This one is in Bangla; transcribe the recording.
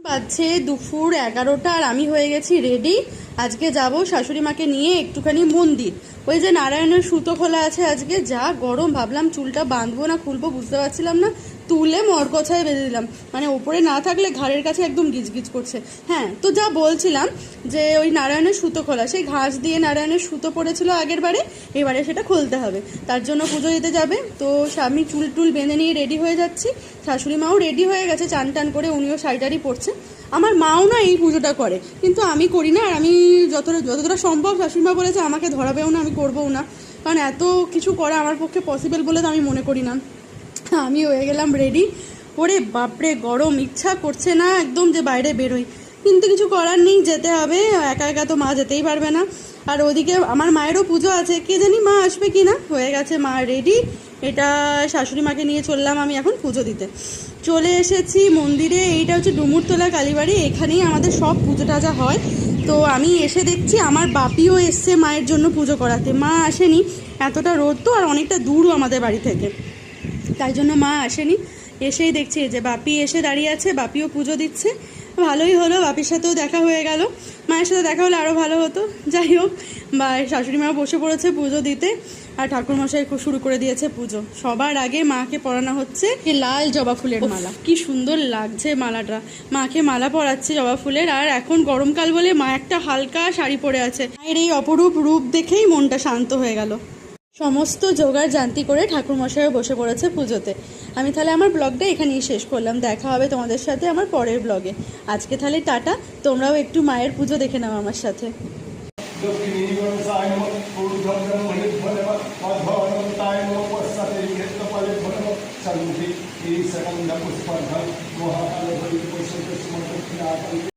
বাজছে দুপুর 11টা আর আমি হয়ে গেছি রেডি। আজকে যাব শাশুড়ি মাকে নিয়ে একটুখানি মন্দির। ওই যে নারায়ণের সুতো খোলা আছে আজকে, যা গরম, ভাবলাম চুলটা বাঁধবো না খুলবো বুঝতে পারছিলাম না, তুলে মরকছায় বেঁধে দিলাম, মানে ওপরে না থাকলে ঘাড়ের কাছে একদম গিজগিজ করছে। হ্যাঁ, তো যা বলছিলাম যে ওই নারায়ণের সুতো খোলা, সেই ঘাস দিয়ে নারায়ণের সুতো পড়েছিল আগের বারে, এবারে সেটা খুলতে হবে, তার জন্য পুজো দিতে যাবে। তো আমি চুল টুল বেঁধে নিয়ে রেডি হয়ে যাচ্ছি, শাশুড়ি মাও রেডি হয়ে গেছে চান টান করে, উনিও শাড়িটারি পরছে। আমার মাও না এই পুজোটা করে, কিন্তু আমি করি না। আর আমি যতটা সম্ভব শাশুড়ি মা বলেছে আমাকে ধরাবেও না, আমি করবও না, কারণ এত কিছু করা আমার পক্ষে পসিবল বলে তো আমি মনে করি না। আমি হয়ে গেলাম রেডি। ওরে বাপরে গরম, ইচ্ছা করছে না একদম যে বাইরে বেরোই, কিন্তু কিছু করার নেই, যেতে হবে। একা একা তো মা যেতেই পারবে না। আর ওদিকে আমার মায়েরও পুজো আছে, কে জানি মা আসবে কি না। হয়ে গেছে মা রেডি, এটা শাশুড়ি মাকে নিয়ে চললাম আমি এখন পুজো দিতে। চলে এসেছি মন্দিরে, এইটা হচ্ছে ডুমুরতলা কালীবাড়ি, এখানেই আমাদের সব পুজো টাজা হয়। তো আমি এসে দেখছি আমার বাপিও এসছে মায়ের জন্য পুজো করাতে, মা আসেনি, এতটা রোদ তো আর অনেকটা দূরও আমাদের বাড়ি থেকে, তাই জন্য মা আসেনি। এসেই দেখছি যে বাপি এসে দাঁড়িয়ে আছে, বাপিও পুজো দিচ্ছে। ভালোই হলো, বাপির সাথেও দেখা হয়ে গেল, মায়ের সাথে দেখা হলে আরও ভালো হতো। যাই হোক, বা শাশুড়ি মা বসে পড়েছে পুজো দিতে, আর ঠাকুরমশাই শুরু করে দিয়েছে পুজো। সবার আগে মাকে পরানো হচ্ছে লাল জবা ফুলের মালা। কি সুন্দর লাগছে মালাটা, মাকে মালা পরাচ্ছে জবা ফুলের। আর এখন গরমকাল বলে মা একটা হালকা শাড়ি পরে আছে, মায়ের এই অপরূপ রূপ দেখেই মনটা শান্ত হয়ে গেল। সমস্ত জোগাড় জান্তি করে ঠাকুরমশাইও বসে পড়েছে পুজোতে। আমি তাহলে আমার ব্লগটা এখানেই শেষ করলাম, দেখা হবে তোমাদের সাথে আমার পরের ব্লগে। আজকে তাহলে টাটা, তোমরাও একটু মায়ের পুজো দেখে নাও আমার সাথে।